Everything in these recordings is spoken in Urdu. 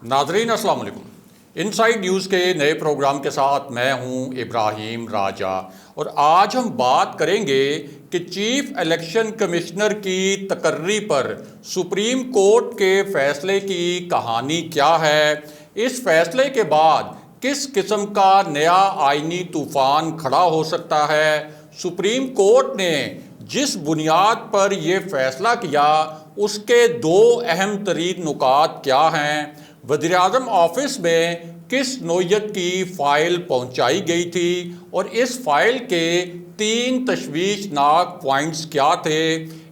ناظرین السلام علیکم۔ انسائیڈ نیوز کے نئے پروگرام کے ساتھ میں ہوں ابراہیم راجہ، اور آج ہم بات کریں گے کہ چیف الیکشن کمشنر کی تقرری پر سپریم کورٹ کے فیصلے کی کہانی کیا ہے، اس فیصلے کے بعد کس قسم کا نیا آئینی طوفان کھڑا ہو سکتا ہے، سپریم کورٹ نے جس بنیاد پر یہ فیصلہ کیا اس کے دو اہم ترین نکات کیا ہیں، وزیراعظم آفس میں کس نوعیت کی فائل پہنچائی گئی تھی اور اس فائل کے 3 تشویشناک پوائنٹس کیا تھے،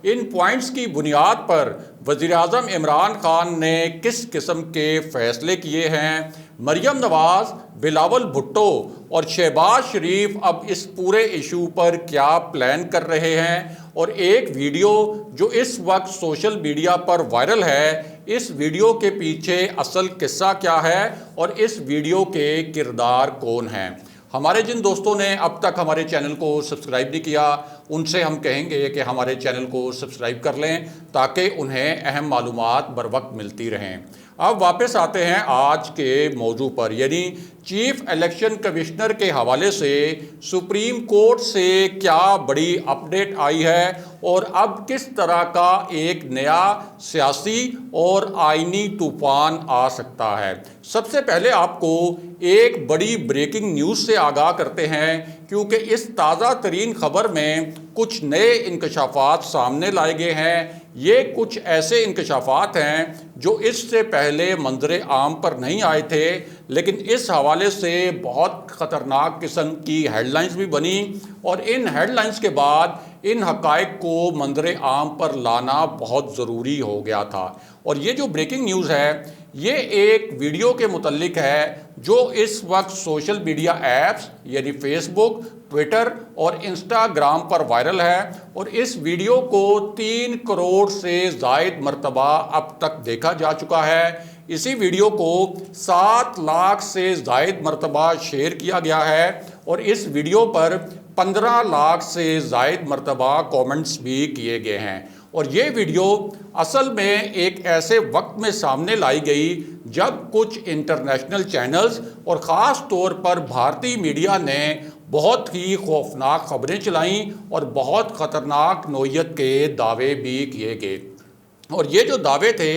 ان پوائنٹس کی بنیاد پر وزیراعظم عمران خان نے کس قسم کے فیصلے کیے ہیں، مریم نواز، بلاول بھٹو اور شہباز شریف اب اس پورے ایشو پر کیا پلان کر رہے ہیں، اور ایک ویڈیو جو اس وقت سوشل میڈیا پر وائرل ہے، اس ویڈیو کے پیچھے اصل قصہ کیا ہے اور اس ویڈیو کے کردار کون ہیں۔ ہمارے جن دوستوں نے اب تک ہمارے چینل کو سبسکرائب نہیں کیا ان سے ہم کہیں گے کہ ہمارے چینل کو سبسکرائب کر لیں تاکہ انہیں اہم معلومات بر وقت ملتی رہیں۔ اب واپس آتے ہیں آج کے موضوع پر، یعنی چیف الیکشن کمشنر کے حوالے سے سپریم کورٹ سے کیا بڑی اپڈیٹ آئی ہے اور اب کس طرح کا ایک نیا سیاسی اور آئینی طوفان آ سکتا ہے۔ سب سے پہلے آپ کو ایک بڑی بریکنگ نیوز سے آگاہ کرتے ہیں، کیونکہ اس تازہ ترین خبر میں کچھ نئے انکشافات سامنے لائے گئے ہیں۔ یہ کچھ ایسے انکشافات ہیں جو اس سے پہلے منظر عام پر نہیں آئے تھے، لیکن اس حوالے سے بہت خطرناک قسم کی ہیڈ لائنز بھی بنی، اور ان ہیڈ لائنز کے بعد ان حقائق کو منظر عام پر لانا بہت ضروری ہو گیا تھا۔ اور یہ جو بریکنگ نیوز ہے یہ ایک ویڈیو کے متعلق ہے جو اس وقت سوشل میڈیا ایپس یعنی فیس بک، ٹویٹر اور انسٹاگرام پر وائرل ہے، اور اس ویڈیو کو 3 کروڑ سے زائد مرتبہ اب تک دیکھا جا چکا ہے۔ اسی ویڈیو کو 7 لاکھ سے زائد مرتبہ شیئر کیا گیا ہے، اور اس ویڈیو پر 15 لاکھ سے زائد مرتبہ کومنٹس بھی کیے گئے ہیں۔ اور یہ ویڈیو اصل میں ایک ایسے وقت میں سامنے لائی گئی جب کچھ انٹرنیشنل چینلز اور خاص طور پر بھارتی میڈیا نے بہت ہی خوفناک خبریں چلائیں اور بہت خطرناک نوعیت کے دعوے بھی کیے گئے، اور یہ جو دعوے تھے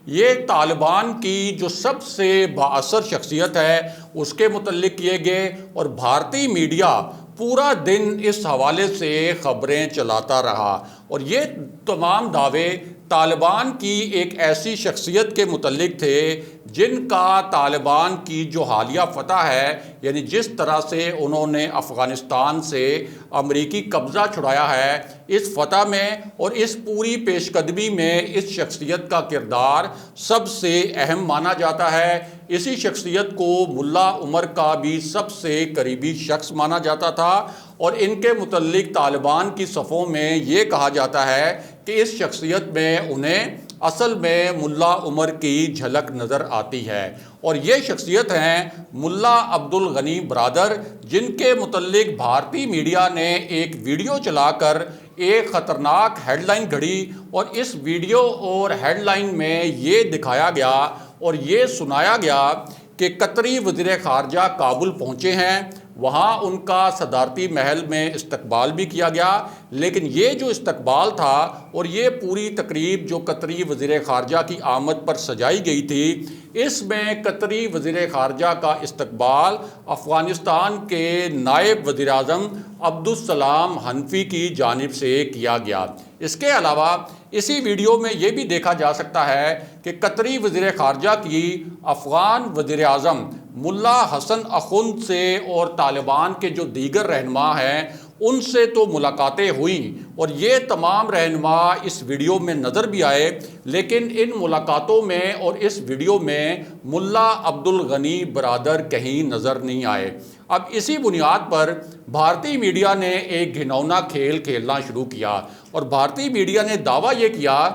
یہ طالبان کی جو سب سے بااثر شخصیت ہے اس کے متعلق کیے گئے، اور بھارتی میڈیا پورا دن اس حوالے سے خبریں چلاتا رہا، اور یہ تمام دعوے طالبان کی ایک ایسی شخصیت کے متعلق تھے جن کا طالبان کی جو حالیہ فتح ہے، یعنی جس طرح سے انہوں نے افغانستان سے امریکی قبضہ چھڑایا ہے، اس فتح میں اور اس پوری پیش قدمی میں اس شخصیت کا کردار سب سے اہم مانا جاتا ہے۔ اسی شخصیت کو ملا عمر کا بھی سب سے قریبی شخص مانا جاتا تھا، اور ان کے متعلق طالبان کی صفوں میں یہ کہا جاتا ہے کہ اس شخصیت میں انہیں اصل میں ملا عمر کی جھلک نظر آتی ہے، اور یہ شخصیت ہیں ملا عبد الغنی برادر، جن کے متعلق بھارتی میڈیا نے ایک ویڈیو چلا کر ایک خطرناک ہیڈ لائن گھڑی، اور اس ویڈیو اور ہیڈ لائن میں یہ دکھایا گیا اور یہ سنایا گیا کہ قطری وزیر خارجہ کابل پہنچے ہیں، وہاں ان کا صدارتی محل میں استقبال بھی کیا گیا، لیکن یہ جو استقبال تھا اور یہ پوری تقریب جو قطری وزیر خارجہ کی آمد پر سجائی گئی تھی، اس میں قطری وزیر خارجہ کا استقبال افغانستان کے نائب وزیر اعظم عبدالسلام حنفی کی جانب سے کیا گیا۔ اس کے علاوہ اسی ویڈیو میں یہ بھی دیکھا جا سکتا ہے کہ قطری وزیر خارجہ کی افغان وزیر اعظم ملا حسن اخند سے اور طالبان کے جو دیگر رہنما ہیں ان سے تو ملاقاتیں ہوئیں، اور یہ تمام رہنما اس ویڈیو میں نظر بھی آئے، لیکن ان ملاقاتوں میں اور اس ویڈیو میں ملا عبد الغنی برادر کہیں نظر نہیں آئے۔ اب اسی بنیاد پر بھارتی میڈیا نے ایک گھناؤنا کھیل کھیلنا شروع کیا، اور بھارتی میڈیا نے دعویٰ یہ کیا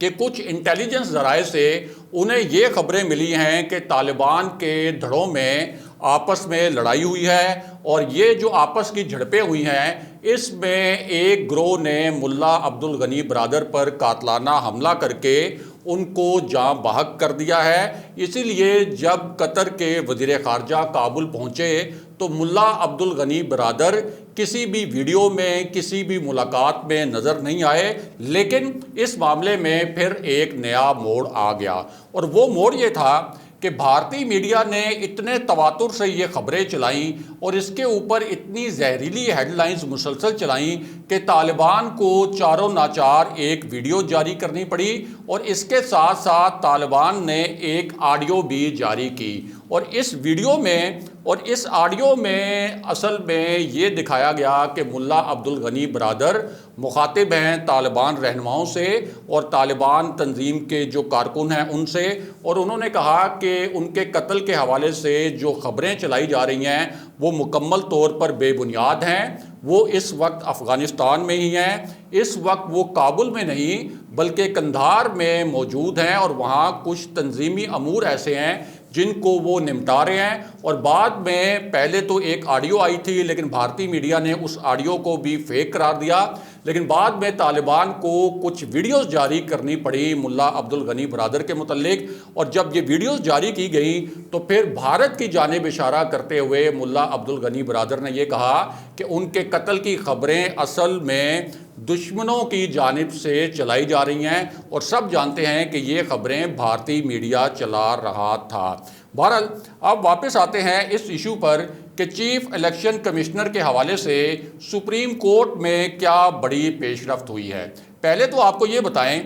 کہ کچھ انٹیلیجنس ذرائع سے انہیں یہ خبریں ملی ہیں کہ طالبان کے دھڑوں میں آپس میں لڑائی ہوئی ہے، اور یہ جو آپس کی جھڑپیں ہوئی ہیں اس میں ایک گروہ نے ملا عبد الغنی برادر پر قاتلانہ حملہ کر کے ان کو جاں بحق کر دیا ہے۔ اسی لیے جب قطر کے وزیر خارجہ کابل پہنچے تو ملا عبد الغنی برادر کسی بھی ویڈیو میں کسی بھی ملاقات میں نظر نہیں آئے، لیکن اس معاملے میں پھر ایک نیا موڑ آ گیا، اور وہ موڑ یہ تھا کہ بھارتی میڈیا نے اتنے تواتر سے یہ خبریں چلائیں اور اس کے اوپر اتنی زہریلی ہیڈ لائنز مسلسل چلائیں کہ طالبان کو چاروں ناچار ایک ویڈیو جاری کرنی پڑی، اور اس کے ساتھ ساتھ طالبان نے ایک آڈیو بھی جاری کی، اور اس ویڈیو میں اور اس آڈیو میں اصل میں یہ دکھایا گیا کہ ملا عبد الغنی برادر مخاطب ہیں طالبان رہنماؤں سے اور طالبان تنظیم کے جو کارکن ہیں ان سے، اور انہوں نے کہا کہ ان کے قتل کے حوالے سے جو خبریں چلائی جا رہی ہیں وہ مکمل طور پر بے بنیاد ہیں، وہ اس وقت افغانستان میں ہی ہیں، اس وقت وہ کابل میں نہیں بلکہ قندھار میں موجود ہیں، اور وہاں کچھ تنظیمی امور ایسے ہیں جن کو وہ نمٹا رہے ہیں۔ اور بعد میں پہلے تو ایک آڈیو آئی تھی لیکن بھارتی میڈیا نے اس آڈیو کو بھی فیک قرار دیا، لیکن بعد میں طالبان کو کچھ ویڈیوز جاری کرنی پڑی ملا عبد الغنی برادر کے متعلق، اور جب یہ ویڈیوز جاری کی گئیں تو پھر بھارت کی جانب اشارہ کرتے ہوئے ملا عبد الغنی برادر نے یہ کہا کہ ان کے قتل کی خبریں اصل میں دشمنوں کی جانب سے چلائی جا رہی ہیں، اور سب جانتے ہیں کہ یہ خبریں بھارتی میڈیا چلا رہا تھا۔ بہرحال اب واپس آتے ہیں اس ایشو پر کہ چیف الیکشن کمشنر کے حوالے سے سپریم کورٹ میں کیا بڑی پیش رفت ہوئی ہے۔ پہلے تو آپ کو یہ بتائیں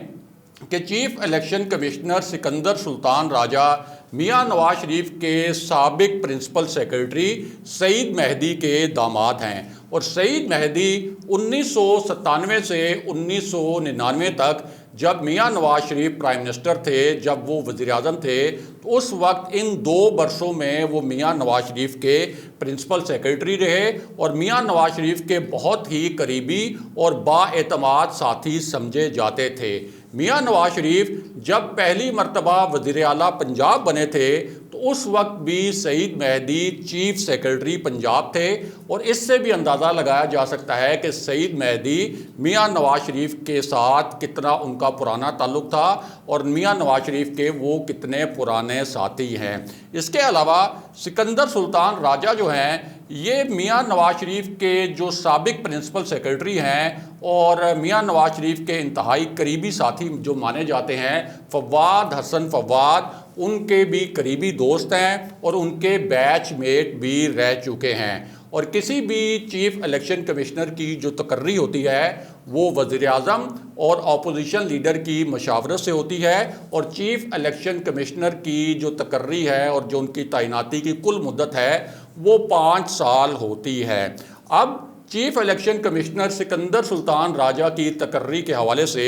کہ چیف الیکشن کمشنر سکندر سلطان راجہ میاں نواز شریف کے سابق پرنسپل سیکرٹری سعید مہدی کے داماد ہیں، اور سعید مہدی 1997 سے 1999 تک جب میاں نواز شریف پرائم منسٹر تھے، جب وہ وزیر اعظم تھے، تو اس وقت ان 2 برسوں میں وہ میاں نواز شریف کے پرنسپل سیکرٹری رہے اور میاں نواز شریف کے بہت ہی قریبی اور بااعتماد ساتھی سمجھے جاتے تھے۔ میاں نواز شریف جب پہلی مرتبہ وزیر اعلیٰ پنجاب بنے تھے تو اس وقت بھی سعید مہدی چیف سیکرٹری پنجاب تھے، اور اس سے بھی اندازہ لگایا جا سکتا ہے کہ سعید مہدی میاں نواز شریف کے ساتھ کتنا ان کا پرانا تعلق تھا اور میاں نواز شریف کے وہ کتنے پرانے ساتھی ہیں۔ اس کے علاوہ سکندر سلطان راجہ جو ہیں یہ میاں نواز شریف کے جو سابق پرنسپل سیکرٹری ہیں اور میاں نواز شریف کے انتہائی قریبی ساتھی جو مانے جاتے ہیں فواد حسن فواد، ان کے بھی قریبی دوست ہیں اور ان کے بیچ میٹ بھی رہ چکے ہیں، اور کسی بھی چیف الیکشن کمشنر کی جو تقرری ہوتی ہے وہ وزیر اعظم اور اپوزیشن لیڈر کی مشاورت سے ہوتی ہے، اور چیف الیکشن کمشنر کی جو تقرری ہے اور جو ان کی تعیناتی کی کل مدت ہے وہ 5 سال ہوتی ہے۔ اب چیف الیکشن کمشنر سکندر سلطان راجہ کی تقرری کے حوالے سے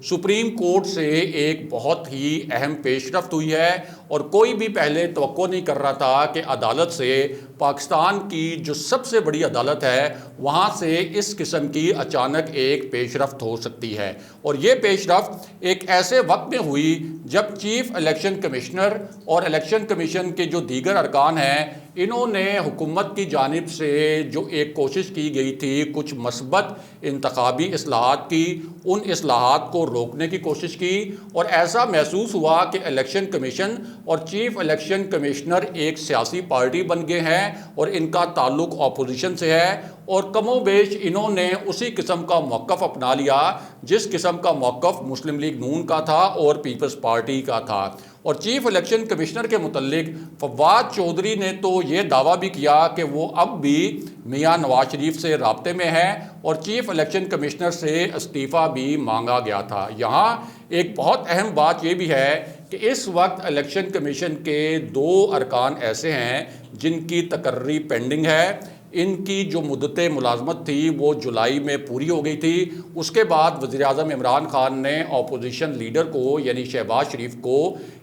سپریم کورٹ سے ایک بہت ہی اہم پیش رفت ہوئی ہے، اور کوئی بھی پہلے توقع نہیں کر رہا تھا کہ عدالت سے، پاکستان کی جو سب سے بڑی عدالت ہے وہاں سے اس قسم کی اچانک ایک پیش رفت ہو سکتی ہے، اور یہ پیش رفت ایک ایسے وقت میں ہوئی جب چیف الیکشن کمشنر اور الیکشن کمیشن کے جو دیگر ارکان ہیں انہوں نے حکومت کی جانب سے جو ایک کوشش کی گئی تھی کچھ مثبت انتخابی اصلاحات کی، ان اصلاحات کو روکنے کی کوشش کی، اور ایسا محسوس ہوا کہ الیکشن کمیشن اور چیف الیکشن کمشنر ایک سیاسی پارٹی بن گئے ہیں اور ان کا تعلق اپوزیشن سے ہے، اور کم و بیش انہوں نے اسی قسم کا موقف اپنا لیا جس قسم کا موقف مسلم لیگ نون کا تھا اور پیپلز پارٹی کا تھا۔ اور چیف الیکشن کمشنر کے متعلق فواد چودھری نے تو یہ دعویٰ بھی کیا کہ وہ اب بھی میاں نواز شریف سے رابطے میں ہیں اور چیف الیکشن کمشنر سے استعفیٰ بھی مانگا گیا تھا۔ یہاں ایک بہت اہم بات یہ بھی ہے کہ اس وقت الیکشن کمیشن کے 2 ارکان ایسے ہیں جن کی تقرری پینڈنگ ہے۔ ان کی جو مدت ملازمت تھی وہ جولائی میں پوری ہو گئی تھی، اس کے بعد وزیر اعظم عمران خان نے اپوزیشن لیڈر کو یعنی شہباز شریف کو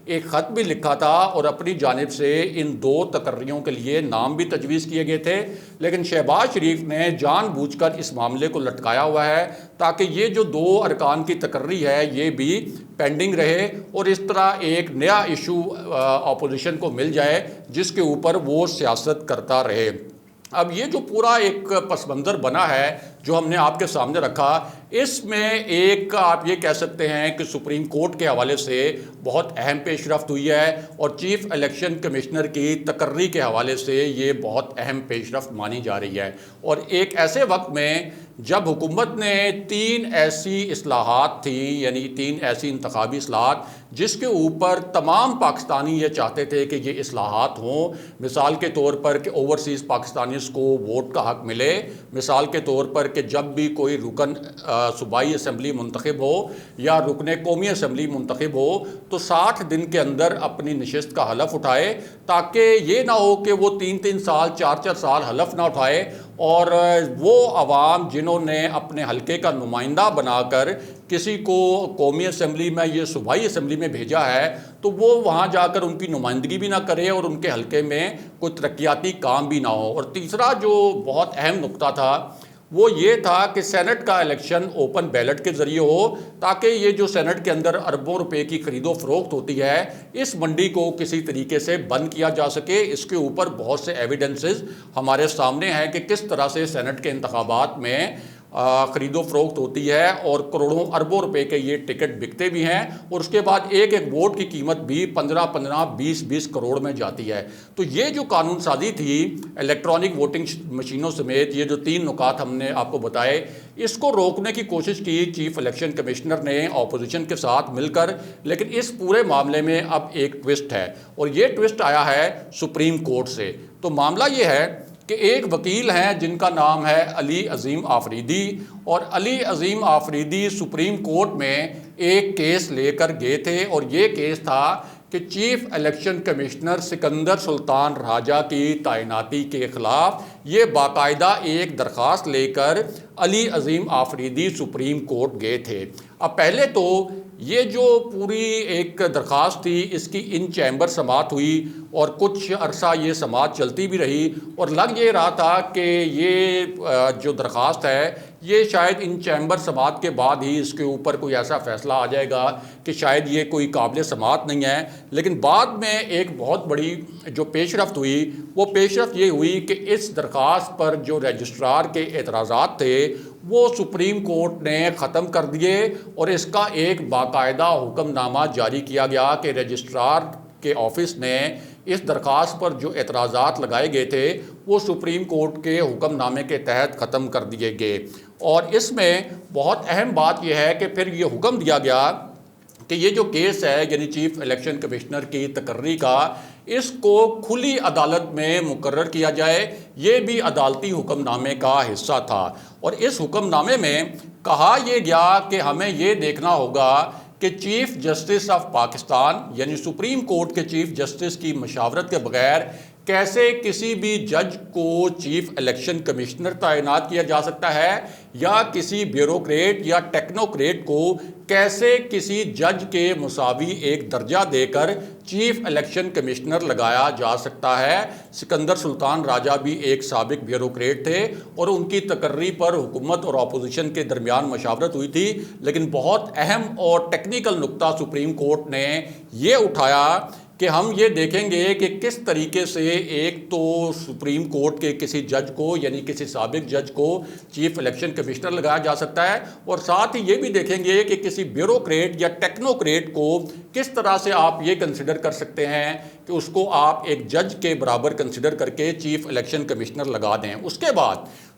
ایک خط بھی لکھا تھا اور اپنی جانب سے ان 2 تقرریوں کے لیے نام بھی تجویز کیے گئے تھے، لیکن شہباز شریف نے جان بوجھ کر اس معاملے کو لٹکایا ہوا ہے تاکہ یہ جو 2 ارکان کی تقرری ہے یہ بھی پینڈنگ رہے اور اس طرح ایک نیا ایشو اپوزیشن کو مل جائے جس کے اوپر وہ سیاست کرتا رہے۔ اب یہ جو پورا ایک پس منظر بنا ہے جو ہم نے آپ کے سامنے رکھا، اس میں ایک آپ یہ کہہ سکتے ہیں کہ سپریم کورٹ کے حوالے سے بہت اہم پیش رفت ہوئی ہے، اور چیف الیکشن کمشنر کی تقرری کے حوالے سے یہ بہت اہم پیش رفت مانی جا رہی ہے۔ اور ایک ایسے وقت میں جب حکومت نے 3 ایسی اصلاحات تھیں، یعنی 3 ایسی انتخابی اصلاحات جس کے اوپر تمام پاکستانی یہ چاہتے تھے کہ یہ اصلاحات ہوں، مثال کے طور پر کہ اوورسیز پاکستانیز کو ووٹ کا حق ملے، مثال کے طور پر کہ جب بھی کوئی رکن صوبائی اسمبلی منتخب ہو یا رکن قومی اسمبلی منتخب ہو تو 60 دن کے اندر اپنی نشست کا حلف اٹھائے، تاکہ یہ نہ ہو کہ وہ 3 سال 4 سال حلف نہ اٹھائے، اور وہ عوام جنہوں نے اپنے حلقے کا نمائندہ بنا کر کسی کو قومی اسمبلی میں یا صوبائی اسمبلی میں بھیجا ہے تو وہ وہاں جا کر ان کی نمائندگی بھی نہ کرے اور ان کے حلقے میں کوئی ترقیاتی کام بھی نہ ہو۔ اور تیسرا جو بہت اہم نقطہ تھا وہ یہ تھا کہ سینٹ کا الیکشن اوپن بیلٹ کے ذریعے ہو، تاکہ یہ جو سینٹ کے اندر اربوں روپے کی خرید و فروخت ہوتی ہے اس منڈی کو کسی طریقے سے بند کیا جا سکے۔ اس کے اوپر بہت سے ایویڈنسز ہمارے سامنے ہیں کہ کس طرح سے سینٹ کے انتخابات میں خرید و فروخت ہوتی ہے اور کروڑوں اربوں روپے کے یہ ٹکٹ بکتے بھی ہیں، اور اس کے بعد ایک ووٹ کی قیمت بھی 15 20 کروڑ میں جاتی ہے۔ تو یہ جو قانون سازی تھی الیکٹرانک ووٹنگ مشینوں سمیت، یہ جو 3 نکات ہم نے آپ کو بتائے، اس کو روکنے کی کوشش کی چیف الیکشن کمشنر نے اپوزیشن کے ساتھ مل کر، لیکن اس پورے معاملے میں اب ایک ٹوسٹ ہے، اور یہ ٹوسٹ آیا ہے سپریم کورٹ سے۔ تو معاملہ یہ ہے کہ ایک وکیل ہیں جن کا نام ہے علی عظیم آفریدی، اور علی عظیم آفریدی سپریم کورٹ میں ایک کیس لے کر گئے تھے، اور یہ کیس تھا کہ چیف الیکشن کمشنر سکندر سلطان راجہ کی تعیناتی کے خلاف یہ باقاعدہ ایک درخواست لے کر علی عظیم آفریدی سپریم کورٹ گئے تھے۔ اب پہلے تو یہ جو پوری ایک درخواست تھی اس کی ان چیمبر سماعت ہوئی، اور کچھ عرصہ یہ سماعت چلتی بھی رہی، اور لگ یہ رہا تھا کہ یہ جو درخواست ہے یہ شاید ان چیمبر سماعت کے بعد ہی اس کے اوپر کوئی ایسا فیصلہ آ جائے گا کہ شاید یہ کوئی قابل سماعت نہیں ہے۔ لیکن بعد میں ایک بہت بڑی جو پیش رفت ہوئی وہ پیش رفت یہ ہوئی کہ اس درخواست پر جو رجسٹرار کے اعتراضات تھے وہ سپریم کورٹ نے ختم کر دیے، اور اس کا ایک باقاعدہ حکم نامہ جاری کیا گیا کہ رجسٹرار کے آفس نے اس درخواست پر جو اعتراضات لگائے گئے تھے وہ سپریم کورٹ کے حکم نامے کے تحت ختم کر دیے گئے۔ اور اس میں بہت اہم بات یہ ہے کہ پھر یہ حکم دیا گیا کہ یہ جو کیس ہے یعنی چیف الیکشن کمشنر کی تقرری کا، اس کو کھلی عدالت میں مقرر کیا جائے، یہ بھی عدالتی حکم نامے کا حصہ تھا۔ اور اس حکم نامے میں کہا یہ گیا کہ ہمیں یہ دیکھنا ہوگا کہ چیف جسٹس آف پاکستان یعنی سپریم کورٹ کے چیف جسٹس کی مشاورت کے بغیر کیسے کسی بھی جج کو چیف الیکشن کمشنر تعینات کیا جا سکتا ہے، یا کسی بیوروکریٹ یا ٹیکنوکریٹ کو کیسے کسی جج کے مساوی ایک درجہ دے کر چیف الیکشن کمشنر لگایا جا سکتا ہے۔ سکندر سلطان راجہ بھی ایک سابق بیوروکریٹ تھے، اور ان کی تقرری پر حکومت اور اپوزیشن کے درمیان مشاورت ہوئی تھی، لیکن بہت اہم اور ٹیکنیکل نقطہ سپریم کورٹ نے یہ اٹھایا کہ ہم یہ دیکھیں گے کہ کس طریقے سے ایک تو سپریم کورٹ کے کسی جج کو یعنی کسی سابق جج کو چیف الیکشن کمشنر لگایا جا سکتا ہے، اور ساتھ ہی یہ بھی دیکھیں گے کہ کسی بیوروکریٹ یا ٹیکنوکریٹ کو کس طرح سے آپ یہ کنسیڈر کر سکتے ہیں کہ اس کو آپ ایک جج کے برابر کنسیڈر کر کے چیف الیکشن کمشنر لگا دیں۔ اس کے بعد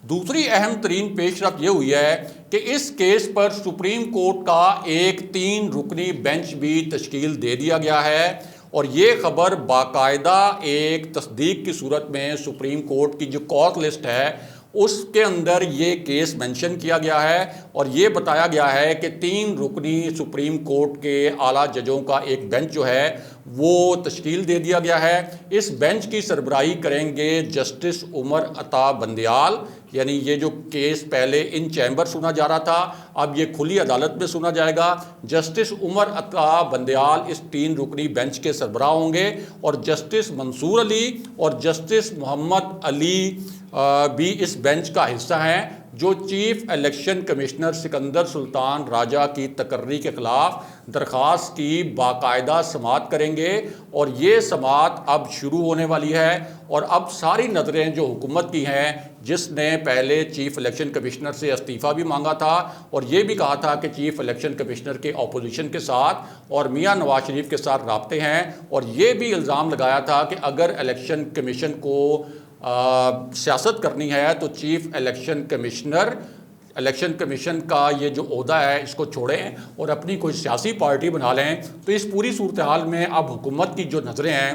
دوسری اہم ترین پیش رفت یہ ہوئی ہے کہ اس کیس پر سپریم کورٹ کا ایک 3 رکنی بینچ بھی تشکیل دے دیا گیا ہے، اور یہ خبر باقاعدہ ایک تصدیق کی صورت میں سپریم کورٹ کی جو کاز لسٹ ہے اس کے اندر یہ کیس مینشن کیا گیا ہے، اور یہ بتایا گیا ہے کہ 3 رکنی سپریم کورٹ کے اعلیٰ ججوں کا ایک بینچ جو ہے وہ تشکیل دے دیا گیا ہے۔ اس بینچ کی سربراہی کریں گے جسٹس عمر عطا بندیال، یعنی یہ جو کیس پہلے ان چیمبر سنا جا رہا تھا اب یہ کھلی عدالت میں سنا جائے گا۔ جسٹس عمر عطا بندیال اس 3 رکنی بینچ کے سربراہ ہوں گے، اور جسٹس منصور علی اور جسٹس محمد علی بھی اس بینچ کا حصہ ہیں۔ جو چیف الیکشن کمشنر سکندر سلطان راجہ کی تقرری کے خلاف درخواست کی باقاعدہ سماعت کریں گے، اور یہ سماعت اب شروع ہونے والی ہے۔ اور اب ساری نظریں جو حکومت کی ہیں، جس نے پہلے چیف الیکشن کمشنر سے استعفیٰ بھی مانگا تھا اور یہ بھی کہا تھا کہ چیف الیکشن کمشنر کے اپوزیشن کے ساتھ اور میاں نواز شریف کے ساتھ رابطے ہیں، اور یہ بھی الزام لگایا تھا کہ اگر الیکشن کمیشن کو سیاست کرنی ہے تو چیف الیکشن کمیشن کا یہ جو عہدہ ہے اس کو چھوڑیں اور اپنی کوئی سیاسی پارٹی بنا لیں۔ تو اس پوری صورتحال میں اب حکومت کی جو نظریں ہیں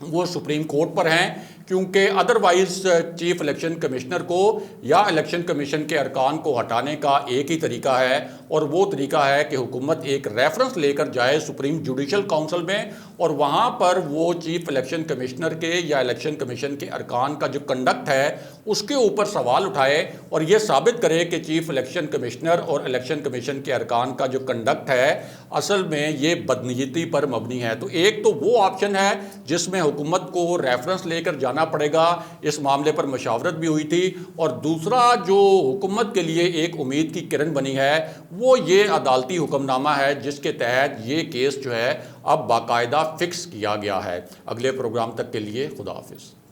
وہ سپریم کورٹ پر ہیں، کیونکہ ادروائز چیف الیکشن کمشنر کو یا الیکشن کمیشن کے ارکان کو ہٹانے کا ایک ہی طریقہ ہے، اور وہ طریقہ ہے کہ حکومت ایک ریفرنس لے کر جائے سپریم جوڈیشل کونسل میں، اور وہاں پر وہ چیف الیکشن کمشنر کے یا الیکشن کمیشن کے ارکان کا جو کنڈکٹ ہے اس کے اوپر سوال اٹھائے، اور یہ ثابت کرے کہ چیف الیکشن کمشنر اور الیکشن کمیشن کے ارکان کا جو کنڈکٹ ہے اصل میں یہ بدنیتی پر مبنی ہے۔ تو ایک تو وہ آپشن ہے جس میں حکومت کو ریفرنس لے کر جانا پڑے گا، اس معاملے پر مشاورت بھی ہوئی تھی، اور دوسرا جو حکومت کے لیے ایک امید کی کرن بنی ہے وہ یہ عدالتی حکم نامہ ہے جس کے تحت یہ کیس جو ہے اب باقاعدہ فکس کیا گیا ہے۔ اگلے پروگرام تک کے لیے خدا حافظ۔